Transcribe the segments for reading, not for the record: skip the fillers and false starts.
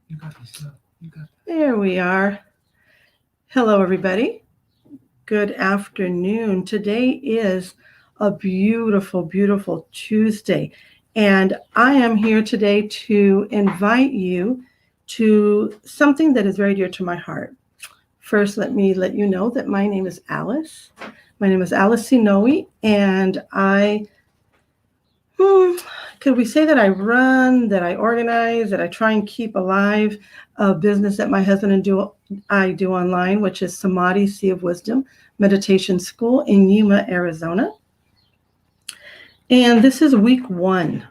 You got this stuff. You got There we are. Hello, everybody. Good afternoon. Today is a beautiful, beautiful Tuesday. And I am here today to invite you to something that is very dear to my heart. First, let me let you know that my name is Alice. My name is Alice Sinoe, and Hmm, could we say that I run, that I organize, that I try and keep alive a business that my husband and I do online, which is Samadhi Sea of Wisdom Meditation School in Yuma, Arizona. And this is week one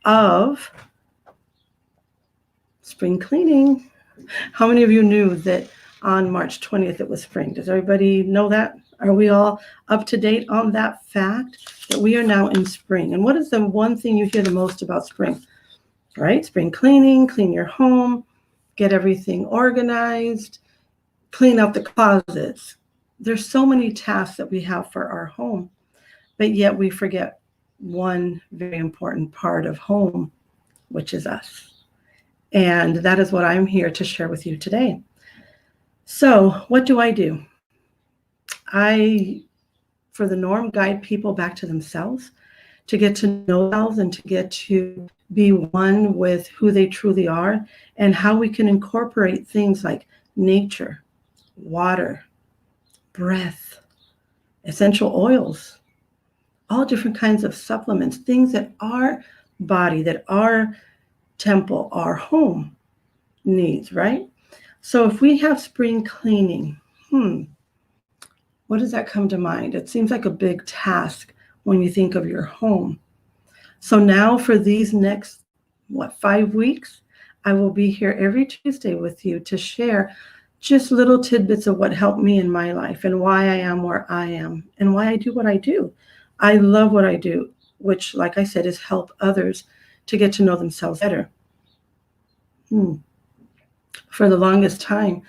of spring cleaning. How many of you knew that on March 20th it was spring? Does everybody know that? Are we all up to date on that fact that we are now in spring? And what is the one thing you hear the most about spring? Right? Spring cleaning, clean your home, get everything organized, clean out the closets. There's so many tasks that we have for our home, but yet we forget one very important part of home, which is us. And that is what I'm here to share with you today. So, what do? I, for the norm, guide people back to themselves to get to know themselves and to get to be one with who they truly are and how we can incorporate things like nature, water, breath, essential oils, all different kinds of supplements, things that our body, that our temple, our home needs, right? So if we have spring cleaning, what does that come to mind? It seems like a big task when you think of your home. So now for these next, 5 weeks, I will be here every Tuesday with you to share just little tidbits of what helped me in my life and why I am where I am and why I do what I do. I love what I do, which, like I said, is help others to get to know themselves better. For the longest time,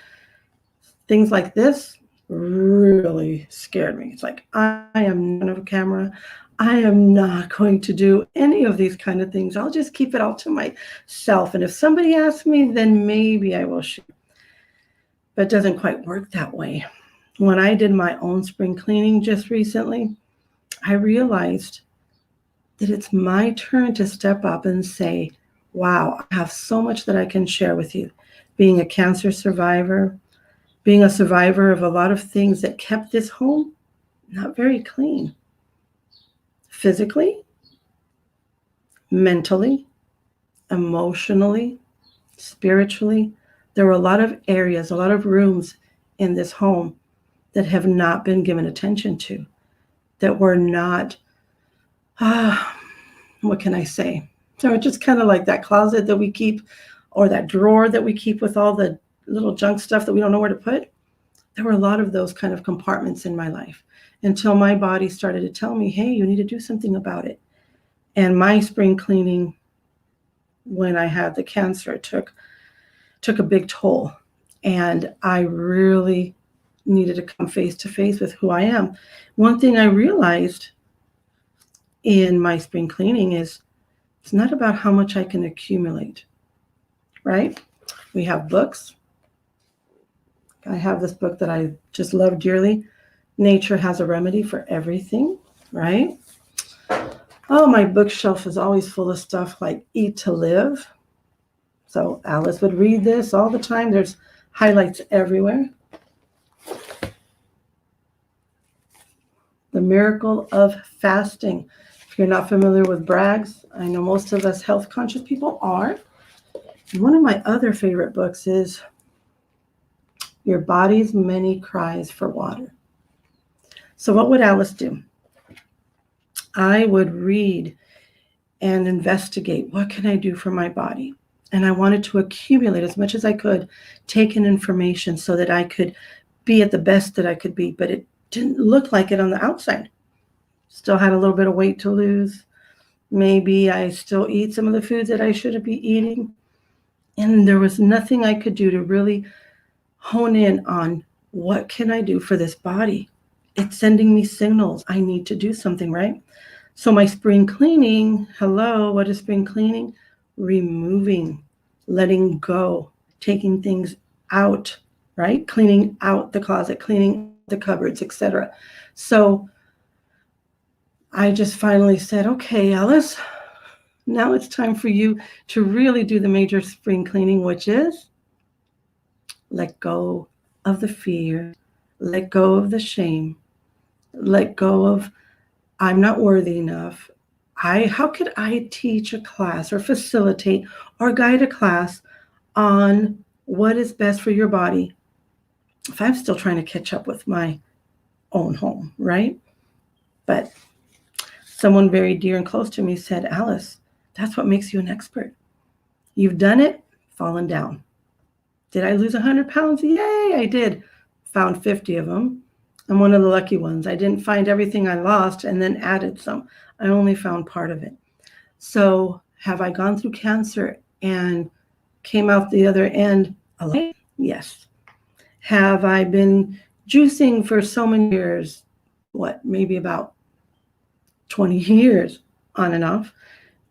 things like this really scared me. It's like, I am not on camera. I am not going to do any of these kind of things. I'll just keep it all to myself. And if somebody asks me, then maybe I will share. But it doesn't quite work that way. When I did my own spring cleaning just recently, I realized that it's my turn to step up and say, wow, I have so much that I can share with you. Being a cancer survivor, being a survivor of a lot of things that kept this home not very clean. Physically, mentally, emotionally, spiritually, there were a lot of areas, a lot of rooms in this home that have not been given attention to, that were not, what can I say? So it's just kind of like that closet that we keep, or that drawer that we keep with all the little junk stuff that we don't know where to put. There were a lot of those kind of compartments in my life until my body started to tell me, hey, you need to do something about it. And my spring cleaning, when I had the cancer, took a big toll. And I really needed to come face to face with who I am. One thing I realized in my spring cleaning is it's not about how much I can accumulate, right? We have books. I have this book that I just love dearly. Nature Has a Remedy for Everything, right? Oh, my bookshelf is always full of stuff like Eat to Live. So Alice would read this all the time. There's highlights everywhere. The Miracle of Fasting. If you're not familiar with Bragg's, I know most of us health conscious people are. And one of my other favorite books is Your Body's Many Cries for Water. So what would Alice do? I would read and investigate, what can I do for my body? And I wanted to accumulate as much as I could, take in information so that I could be at the best that I could be, but it didn't look like it on the outside. Still had a little bit of weight to lose. Maybe I still eat some of the foods that I shouldn't be eating. And there was nothing I could do to really hone in on what can I do for this body? It's sending me signals. I need to do something, right? So my spring cleaning, hello, what is spring cleaning? Removing letting go, taking things out, right? Cleaning out the closet, cleaning the cupboards, etc. So I just finally said, okay, Alice, now it's time for you to really do the major spring cleaning, which is let go of the fear, let go of the shame, let go of I'm not worthy enough. How could I teach a class or facilitate or guide a class on what is best for your body if I'm still trying to catch up with my own home, right? But someone very dear and close to me said, Alice, that's what makes you an expert. You've done it, fallen down. Did I lose 100 pounds? Yay, I did. Found 50 of them. I'm one of the lucky ones. I didn't find everything I lost and then added some. I only found part of it. So have I gone through cancer and came out the other end alive? Yes. Have I been juicing for so many years? What, maybe about 20 years on and off?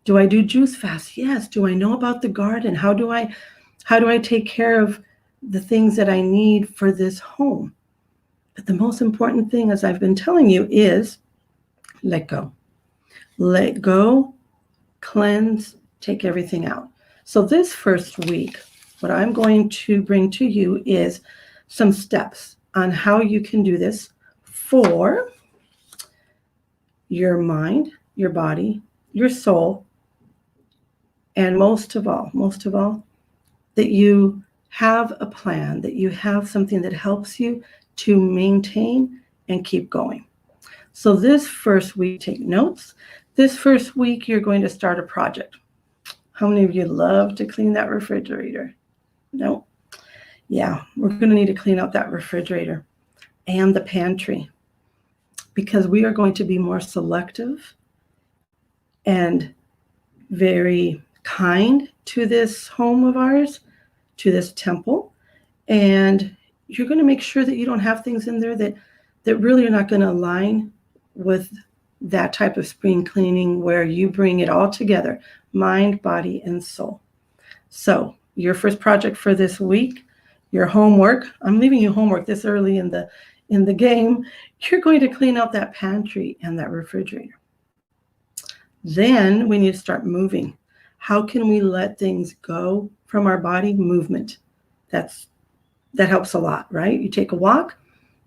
Do I do juice fasts? Yes. Do I know about the garden? How do I take care of the things that I need for this home? But the most important thing, as I've been telling you, is let go. Let go, cleanse, take everything out. So this first week, what I'm going to bring to you is some steps on how you can do this for your mind, your body, your soul, and most of all, that you have a plan, that you have something that helps you to maintain and keep going. So this first week, take notes. This first week, you're going to start a project. How many of you love to clean that refrigerator? No? Yeah, we're going to need to clean out that refrigerator and the pantry because we are going to be more selective and very kind to this home of ours, to this temple. And you're going to make sure that you don't have things in there that really are not going to align with that type of spring cleaning where you bring it all together, mind, body, and soul. So your first project for this week, your homework, I'm leaving you homework this early in the game, you're going to clean out that pantry and that refrigerator. Then we need to start moving. How can we let things go from our body? Movement. That helps a lot, right? You take a walk,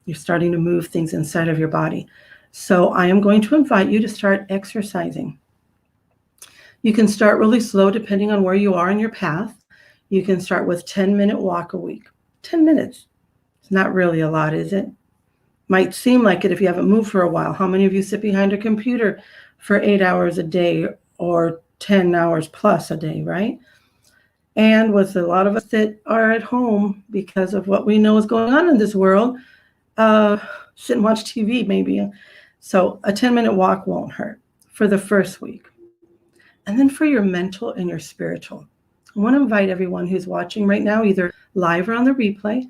you're starting to move things inside of your body. So I am going to invite you to start exercising. You can start really slow depending on where you are in your path. You can start with 10-minute walk a week. 10 minutes. It's not really a lot, is it? Might seem like it if you haven't moved for a while. How many of you sit behind a computer for 8 hours a day or 10 hours plus a day, right? And with a lot of us that are at home because of what we know is going on in this world, sit and watch TV maybe. So a 10-minute walk won't hurt for the first week. And then for your mental and your spiritual, I want to invite everyone who's watching right now, either live or on the replay,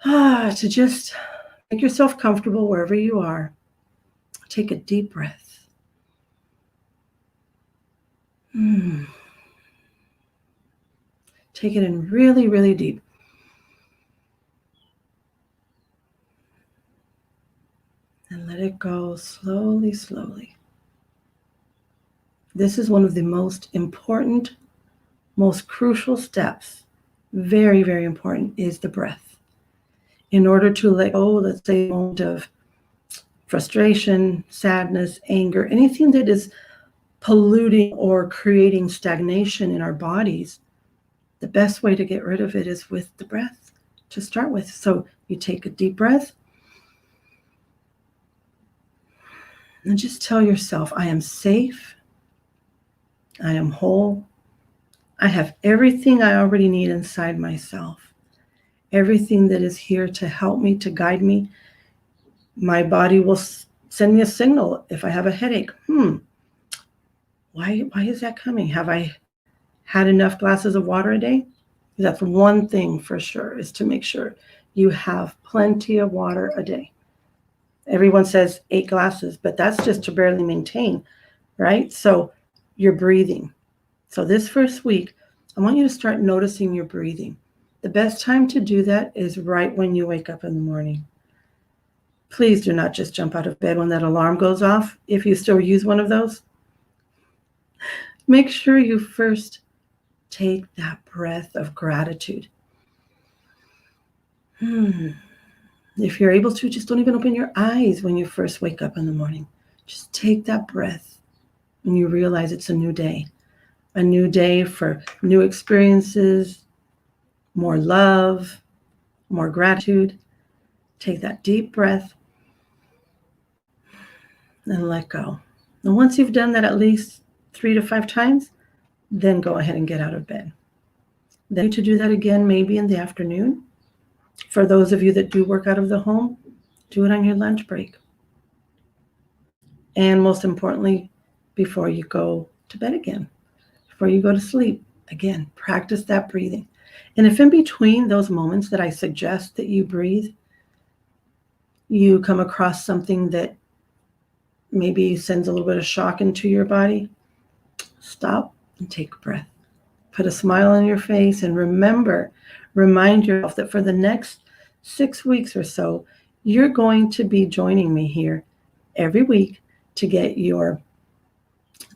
to just make yourself comfortable wherever you are. Take a deep breath. Take it in really, really deep. And let it go slowly, slowly. This is one of the most important, most crucial steps. Very, very important is the breath. In order to let go, let's say, a moment of frustration, sadness, anger, anything that is polluting or creating stagnation in our bodies, the best way to get rid of it is with the breath to start with. So you take a deep breath and just tell yourself, I am safe, I am whole, I have everything I already need inside myself, everything that is here to help me, to guide me. My body will send me a signal if I have a headache. Why is that coming? Have I had enough glasses of water a day? That's one thing for sure, is to make sure you have plenty of water a day. Everyone says 8 glasses, but that's just to barely maintain, right? So you're breathing. So this first week, I want you to start noticing your breathing. The best time to do that is right when you wake up in the morning. Please do not just jump out of bed when that alarm goes off. If you still use one of those, make sure you first take that breath of gratitude. If you're able to, just don't even open your eyes when you first wake up in the morning. Just take that breath and you realize it's a new day for new experiences, more love, more gratitude. Take that deep breath and let go. And once you've done that at least 3 to 5 times, then go ahead and get out of bed. Then to do that again, maybe in the afternoon. For those of you that do work out of the home, do it on your lunch break. And most importantly, before you go to bed again, before you go to sleep, again, practice that breathing. And if in between those moments that I suggest that you breathe, you come across something that maybe sends a little bit of shock into your body, stop and take a breath. Put a smile on your face and remind yourself that for the next 6 weeks or so, you're going to be joining me here every week to get your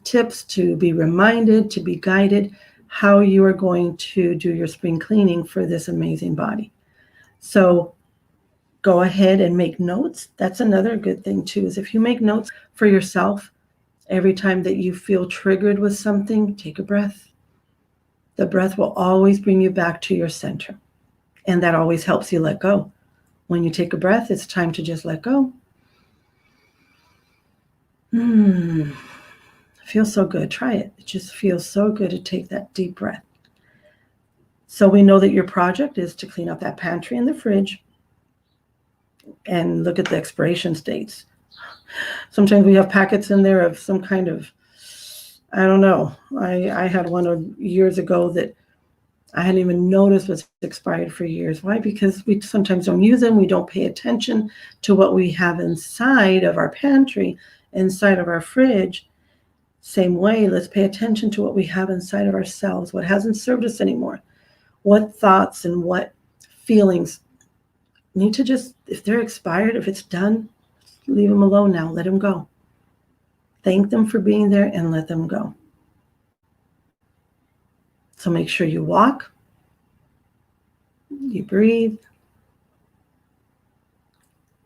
tips, to be reminded, to be guided how you are going to do your spring cleaning for this amazing body. So go ahead and make notes. That's another good thing too, is if you make notes for yourself, every time that you feel triggered with something, take a breath. The breath will always bring you back to your center. And that always helps you let go. When you take a breath, it's time to just let go. It feels so good. Try it. It just feels so good to take that deep breath. So we know that your project is to clean up that pantry and the fridge and look at the expiration dates. Sometimes we have packets in there of some kind of, I don't know. I had one years ago that I hadn't even noticed was expired for years. Why? Because we sometimes don't use them. We don't pay attention to what we have inside of our pantry, inside of our fridge. Same way, let's pay attention to what we have inside of ourselves, what hasn't served us anymore, what thoughts and what feelings need to just, if they're expired, if it's done, leave them alone now. Let them go. Thank them for being there and let them go. So make sure you walk, you breathe,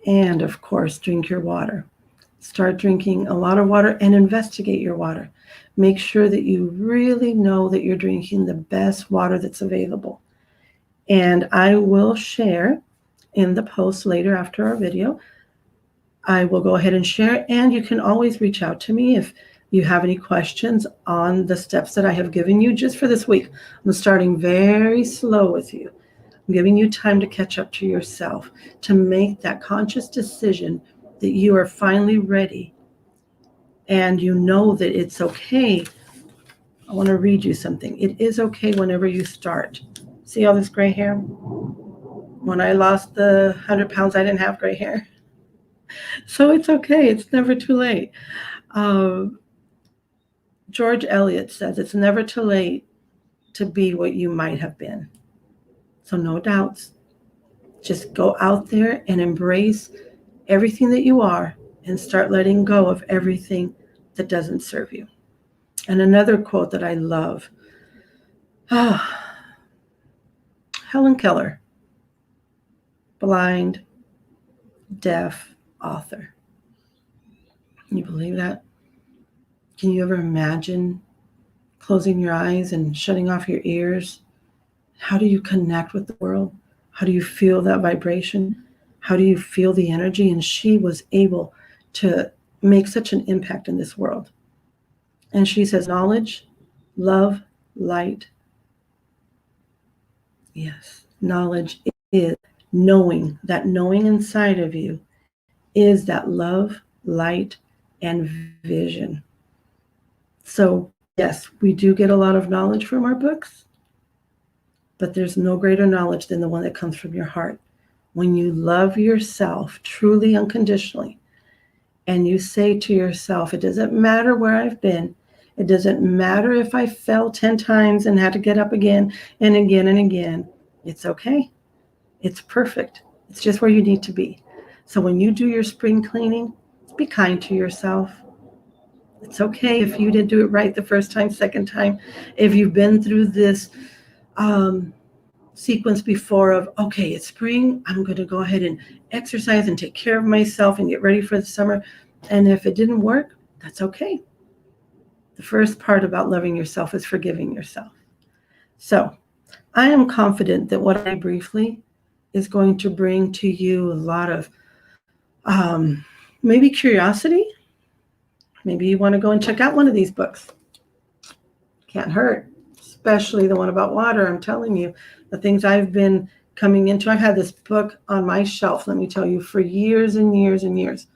and of course, drink your water. Start drinking a lot of water and investigate your water. Make sure that you really know that you're drinking the best water that's available. And I will share in the post later after our video. I will go ahead and share, and you can always reach out to me if you have any questions on the steps that I have given you just for this week. I'm starting very slow with you. I'm giving you time to catch up to yourself, to make that conscious decision that you are finally ready and you know that it's okay. I want to read you something. It is okay whenever you start. See all this gray hair? When I lost the 100 pounds, I didn't have gray hair. So it's okay. It's never too late. George Eliot says it's never too late to be what you might have been. So no doubts. Just go out there and embrace everything that you are and start letting go of everything that doesn't serve you. And another quote that I love, Helen Keller, blind, deaf author. Can you believe that? Can you ever imagine closing your eyes and shutting off your ears? How do you connect with the world? How do you feel that vibration? How do you feel the energy? And she was able to make such an impact in this world. And she says, knowledge, love, light. Yes, knowledge is knowing. That knowing inside of you is that love, light, and vision. So yes, we do get a lot of knowledge from our books, but there's no greater knowledge than the one that comes from your heart. When you love yourself truly, unconditionally, and you say to yourself, it doesn't matter where I've been, It doesn't matter if I fell 10 times and had to get up again and again and again. It's okay. It's perfect. It's just where you need to be. So when you do your spring cleaning, be kind to yourself. It's okay if you didn't do it right the first time, second time. If you've been through this sequence before of, okay, it's spring, I'm going to go ahead and exercise and take care of myself and get ready for the summer. And if it didn't work, that's okay. The first part about loving yourself is forgiving yourself. So I am confident that what I briefly is going to bring to you a lot of maybe curiosity. Maybe you want to go and check out one of these books. Can't hurt, especially the one about water. I'm telling you, the things I've been coming into. I've had this book on my shelf, let me tell you, for years and years and years.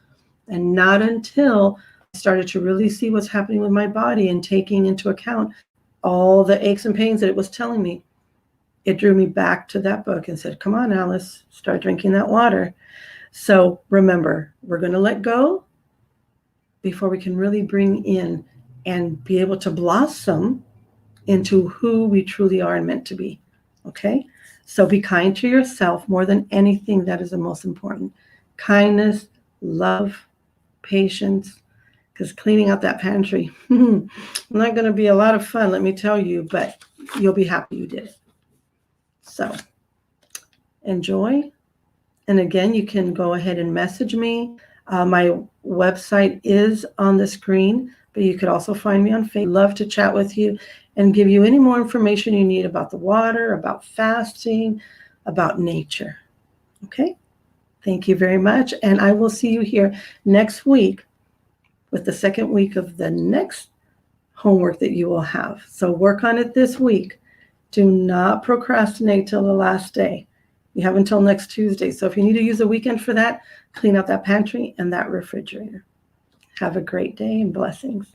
And not until I started to really see what's happening with my body and taking into account all the aches and pains that it was telling me, it drew me back to that book and said, come on, Alice, start drinking that water. So remember, we're going to let go before we can really bring in and be able to blossom into who we truly are and meant to be. Okay? So be kind to yourself more than anything. That is the most important. Kindness, love, patience, because cleaning out that pantry, not going to be a lot of fun, let me tell you, but you'll be happy you did it. So enjoy. And again, you can go ahead and message me. My website is on the screen, but you could also find me on Facebook. Love to chat with you and give you any more information you need about the water, about fasting, about nature. Okay? Thank you very much. And I will see you here next week with the second week of the next homework that you will have. So work on it this week. Do not procrastinate till the last day. You have until next Tuesday. So if you need to use a weekend for that, clean out that pantry and that refrigerator. Have a great day and blessings.